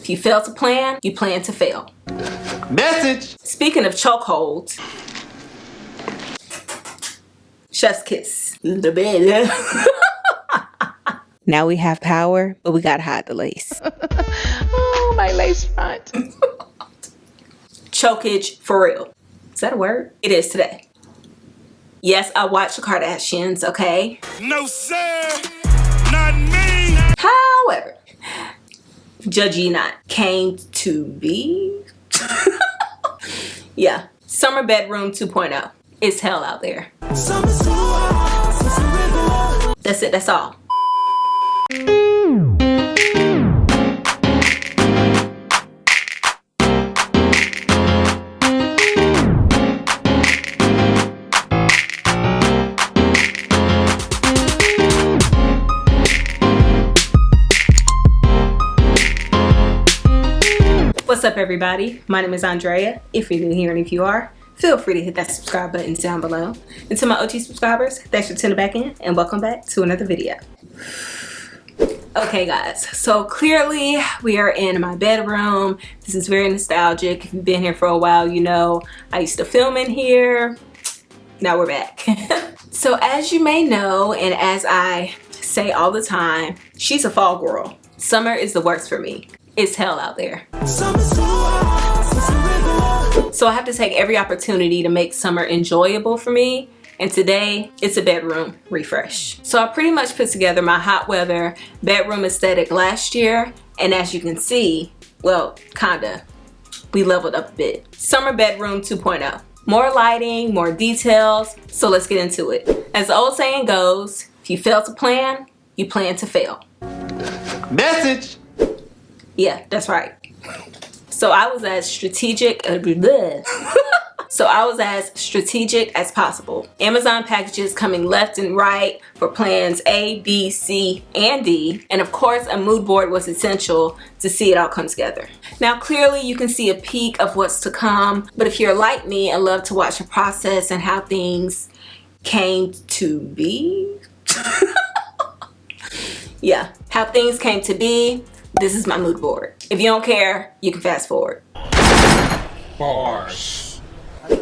If you fail to plan, you plan to fail. Message! Speaking of chokeholds, chef's kiss. The bed. Now we have power, but we gotta hide the lace. Oh, my lace front. Chokage for real. Is that a word? It is today. Yes, I watch the Kardashians, okay? No, sir! Not me! However, judge ye not, came to be. Yeah, summer bedroom 2.0. It's hell out there. That's it, that's all. What's up, everybody? My name is Andrea. If you're new here and if you are, feel free to hit that subscribe button down below. And to my OG subscribers, thanks for tuning back in and welcome back to another video. Okay guys, so clearly we are in my bedroom. This is very nostalgic. If you've been here for a while, you know I used to film in here. Now we're back. So as you may know, and as I say all the time, she's a fall girl. Summer is the worst for me. It's hell out there. So I have to take every opportunity to make summer enjoyable for me. And today, it's a bedroom refresh. So I pretty much put together my hot weather bedroom aesthetic last year. And as you can see, well, kinda, we leveled up a bit. Summer bedroom 2.0. More lighting, more details. So let's get into it. As the old saying goes, if you fail to plan, you plan to fail. Message! Yeah, that's right. So I was as strategic as possible. Amazon packages coming left and right for plans A, B, C, and D. And of course, a mood board was essential to see it all come together. Now, clearly you can see a peek of what's to come, but if you're like me and love to watch the process and how things came to be, yeah, how things came to be, this is my mood board. If you don't care, you can fast forward. Bars.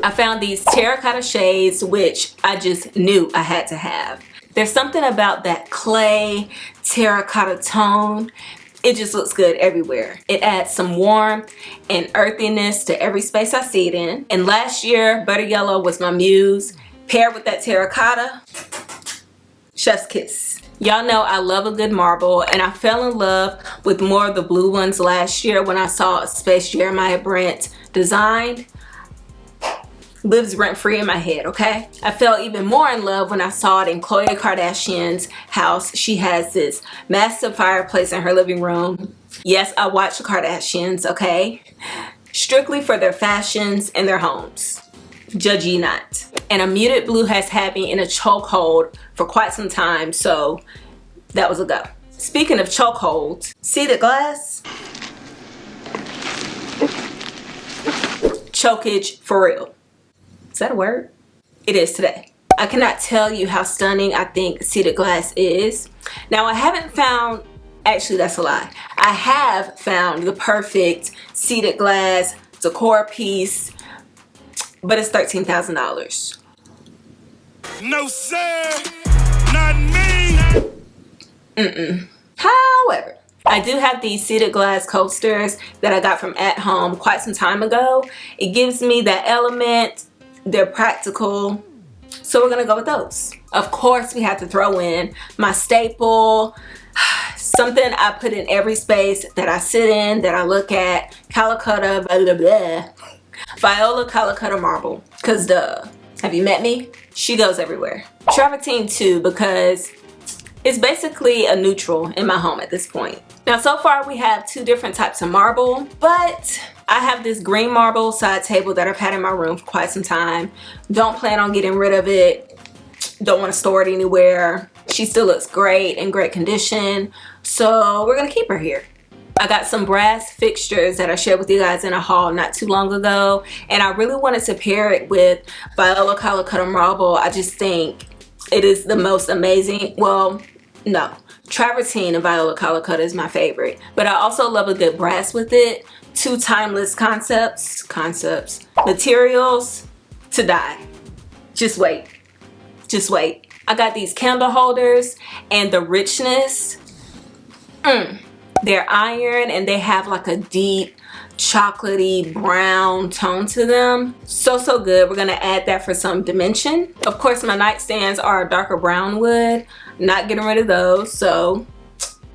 I found these terracotta shades, which I just knew I had to have. There's something about that clay terracotta tone. It just looks good everywhere. It adds some warmth and earthiness to every space I see it in. And last year, butter yellow was my muse. Paired with that terracotta, chef's kiss. Y'all know I love a good marble, and I fell in love with more of the blue ones last year when I saw a space Jeremiah Brent designed. Lives rent-free in my head, okay? I fell even more in love when I saw it in Khloe Kardashian's house. She has this massive fireplace in her living room. Yes, I watch the Kardashians, okay? Strictly for their fashions and their homes. Judge ye not. And a muted blue has had me in a chokehold for quite some time, so that was a go. Speaking of chokeholds, see the glass? Chokage for real. Is that a word? It is today. I cannot tell you how stunning I think seated glass is. Now I haven't found, actually that's a lie. I have found the perfect seated glass decor piece, but it's $13,000. No, sir! Not me! However, I do have these seated glass coasters that I got from At Home quite some time ago. It gives me that element. They're practical. So we're gonna go with those. Of course, we have to throw in my staple, something I put in every space that I sit in, that I look at, Calacotta, blah, blah, blah. Viola Calacotta marble, cause duh. Have you met me? She goes everywhere. Travertine too, because it's basically a neutral in my home at this point. Now so far we have two different types of marble, but I have this green marble side table that I've had in my room for quite some time. Don't plan on getting rid of it. Don't want to store it anywhere. She still looks great, in great condition, so we're gonna keep her here. I got some brass fixtures that I shared with you guys in a haul not too long ago, and I really wanted to pair it with Viola Calacotta marble. I just think it is the most amazing, well, no, Travertine and Viola Calcutta is my favorite. But I also love a good brass with it. Two timeless concepts. Materials to die. Just wait. Just wait. I got these candle holders and the richness. They're iron and they have like a deep chocolatey brown tone to them. So good. We're gonna add that for some dimension. Of course, my nightstands are a darker brown wood. Not getting rid of those, so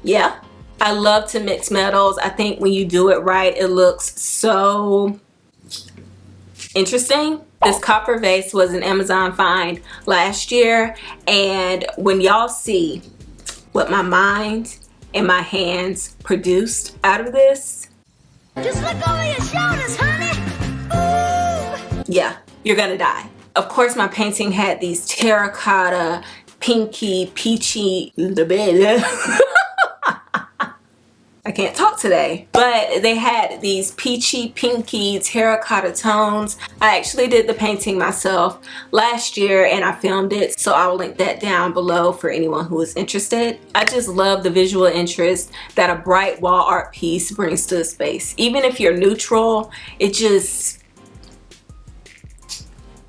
yeah. I love to mix metals. I think when you do it right, it looks so interesting. This copper vase was an Amazon find last year, and when y'all see what my mind and my hands produced out of this, just look over your shoulders, honey. Ooh. Yeah, you're gonna die. Of course, my painting had these terracotta, pinky, peachy, I can't talk today, but they had these peachy, pinky, terracotta tones. I actually did the painting myself last year and I filmed it, so I will link that down below for anyone who is interested. I just love the visual interest that a bright wall art piece brings to a space. Even if you're neutral, it just,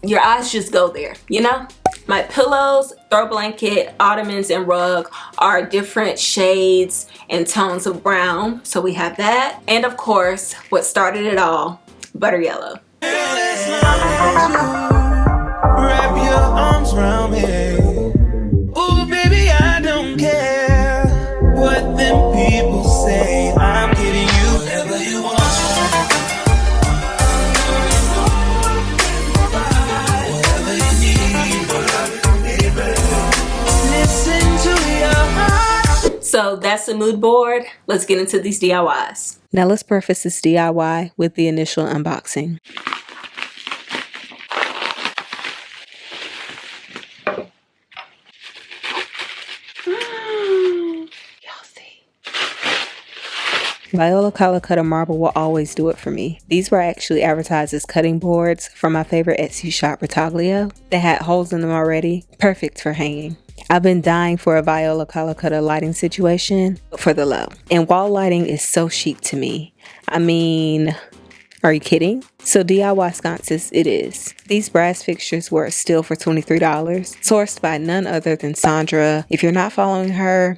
your eyes just go there, you know? My pillows, throw blanket, ottomans, and rug are different shades and tones of brown. So we have that. And of course, what started it all, butter yellow. Wrap your arms around me. Ooh, baby, I don't care what them people say. I'm giving you whatever you want. So that's the mood board. Let's get into these DIYs. Now let's preface this DIY with the initial unboxing. Y'all see. Viola Calcutta marble will always do it for me. These were actually advertised as cutting boards from my favorite Etsy shop, Retaglio. They had holes in them already, perfect for hanging. I've been dying for a Viola Calcutta lighting situation for the low. And wall lighting is so chic to me. I mean, are you kidding? So DIY sconces it is. These brass fixtures were a steal for $23, sourced by none other than Sandra. If you're not following her,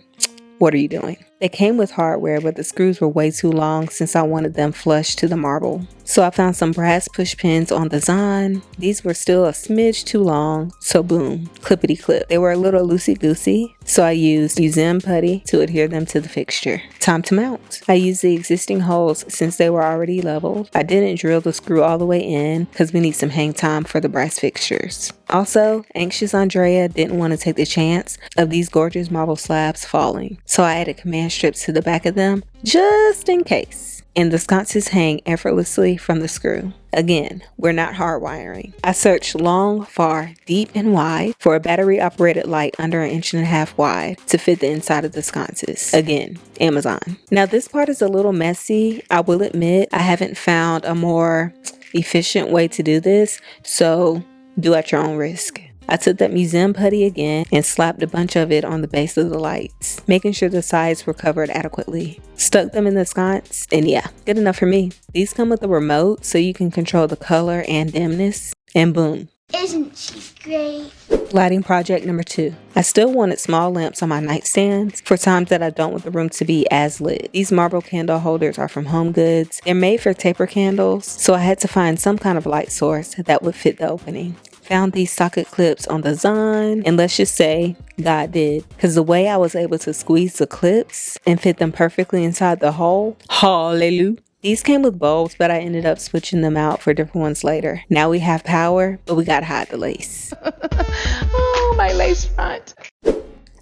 what are you doing? They came with hardware, but the screws were way too long since I wanted them flush to the marble. So I found some brass push pins on the Zon. These were still a smidge too long, so boom, clippity clip. They were a little loosey-goosey, so I used museum putty to adhere them to the fixture. Time to mount. I used the existing holes since they were already leveled. I didn't drill the screw all the way in because we need some hang time for the brass fixtures. Also, anxious Andrea didn't want to take the chance of these gorgeous marble slabs falling, so I added command strips to the back of them just in case. And the sconces hang effortlessly from the screw. Again, we're not hardwiring. I searched long, far, deep, and wide for a battery operated light under 1.5 inches wide to fit the inside of the sconces. Again, Amazon. Now this part is a little messy. I will admit I haven't found a more efficient way to do this, so do at your own risk. I took that museum putty again and slapped a bunch of it on the base of the lights, making sure the sides were covered adequately. Stuck them in the sconce, and yeah, good enough for me. These come with a remote so you can control the color and dimness, and boom. Isn't she great? Lighting project number 2. I still wanted small lamps on my nightstands for times that I don't want the room to be as lit. These marble candle holders are from Home Goods. They're made for taper candles, so I had to find some kind of light source that would fit the opening. Found these socket clips on the Zon, and let's just say God did, because the way I was able to squeeze the clips and fit them perfectly inside the hole, hallelujah. These came with bulbs, but I ended up switching them out for different ones later. Now we have power, but we gotta hide the lace. Oh, my lace front.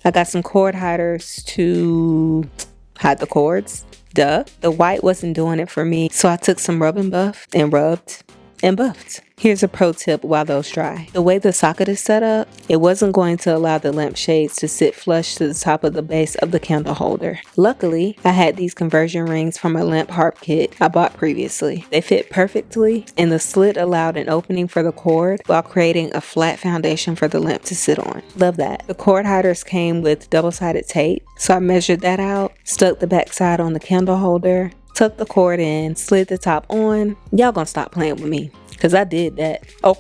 I got some cord hiders to hide the cords. Duh. The white wasn't doing it for me, so I took some rub and buff and rubbed and buffed. Here's a pro tip while those dry. The way the socket is set up, it wasn't going to allow the lampshades to sit flush to the top of the base of the candle holder. Luckily, I had these conversion rings from a lamp harp kit I bought previously. They fit perfectly, and the slit allowed an opening for the cord while creating a flat foundation for the lamp to sit on. Love that. The cord hiders came with double-sided tape, so I measured that out, stuck the back side on the candle holder, tucked the cord in, slid the top on. Y'all gonna stop playing with me, because I did that. Oh,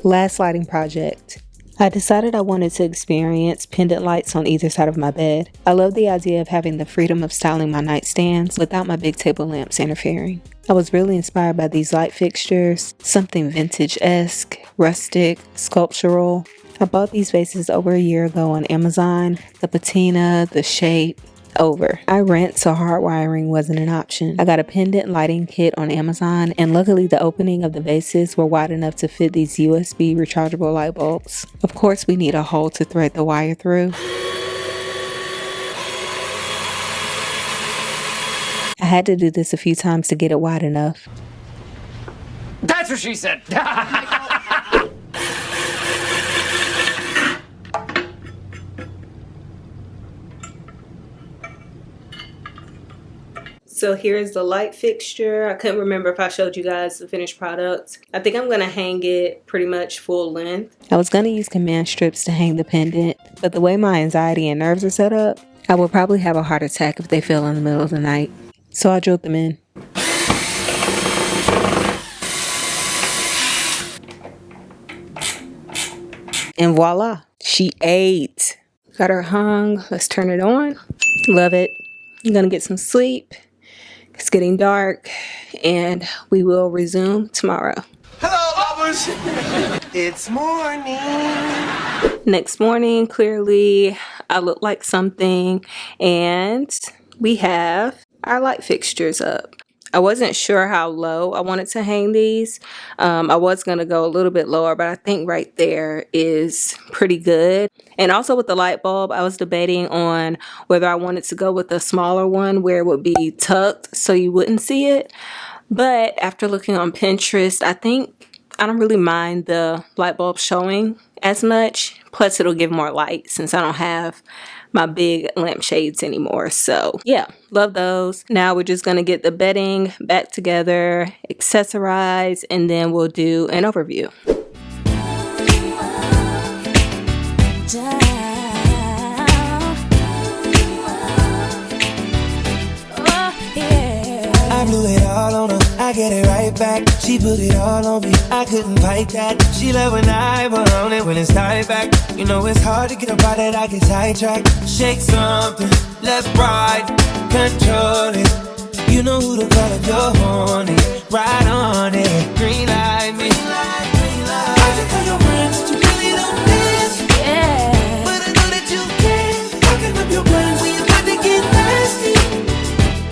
last lighting project. I decided I wanted to experience pendant lights on either side of my bed. I love the idea of having the freedom of styling my nightstands without my big table lamps interfering. I was really inspired by these light fixtures, something vintage-esque, rustic, sculptural. I bought these vases over a year ago on Amazon. The patina, the shape, over. I rent, so hardwiring wasn't an option. I got a pendant lighting kit on Amazon, and luckily the opening of the vases were wide enough to fit these USB rechargeable light bulbs. Of course, we need a hole to thread the wire through. I had to do this a few times to get it wide enough. That's what she said. So here's the light fixture. I couldn't remember if I showed you guys the finished product. I think I'm gonna hang it pretty much full length. I was gonna use command strips to hang the pendant, but the way my anxiety and nerves are set up, I would probably have a heart attack if they fell in the middle of the night. So I drilled them in. And voila, she ate. Got her hung. Let's turn it on. Love it. I'm gonna get some sleep. It's getting dark, and we will resume tomorrow. Hello, lovers. It's morning. Next morning, clearly, I look like something, and we have our light fixtures up. I wasn't sure how low I wanted to hang these. I was going to go a little bit lower, but I think right there is pretty good. And also with the light bulb, I was debating on whether I wanted to go with a smaller one where it would be tucked so you wouldn't see it. But after looking on Pinterest, I think I don't really mind the light bulb showing as much. Plus, it'll give more light since I don't have my big lampshades anymore. So yeah, love those. Now we're just gonna get the bedding back together, accessorize, and then we'll do an overview. I blew it all on her, I get it right back. She put it all on me, I couldn't fight that. She love when I put on it when it's tied back. You know it's hard to get about it, I get sidetracked. Shake something, let's ride, control it. You know who to call if you're horny. Ride on it, green light me. I just tell your friends that you really don't dance. Yeah, but I know that you can. I can rip your plans when you're about to get nasty.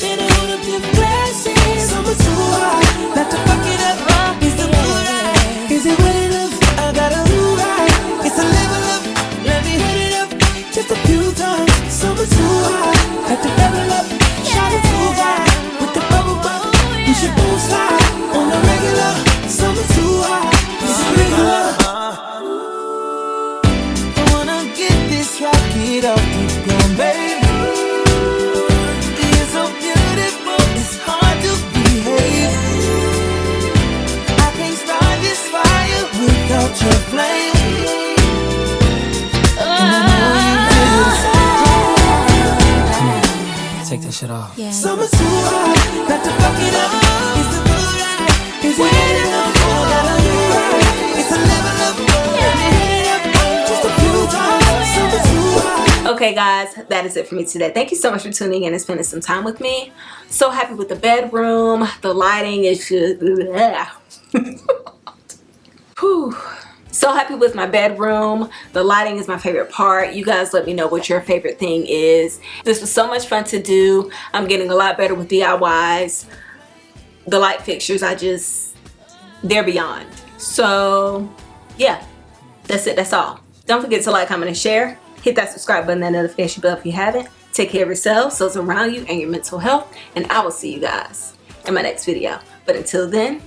Then I hold up them glasses. Summer's too hot, not to fuck it up. Is the mood right? Is it wet enough? I got a mood right. It's a level up, let me hit it up just a few times. Summer's too hot, got to level up. Shot it too high with the bubble butt. You should both slide on the regular. Summer's too hot, it's regular. I wanna get this rocket off, keep going, baby. You're so beautiful, it's hard to behave. I can't start this fire without your flame. Take that shit off. Yeah. Summer's too hot, not to fuck it up. Is the mood right? Is it wet enough? I got a mood right. It's a level up, let me hit it up just a few times. Summer's too hot. Okay guys, that is it for me today. Thank you so much for tuning in and spending some time with me. So happy with the bedroom. The lighting is just Whew. So happy with my bedroom. The lighting is my favorite part. You guys let me know what your favorite thing is. This was so much fun to do. I'm getting a lot better with DIYs. The light fixtures, they're beyond. So yeah, that's it, that's all. Don't forget to like, comment, and share. Hit that subscribe button, that notification bell if you haven't. Take care of yourselves, those around you, and your mental health. And I will see you guys in my next video. But until then,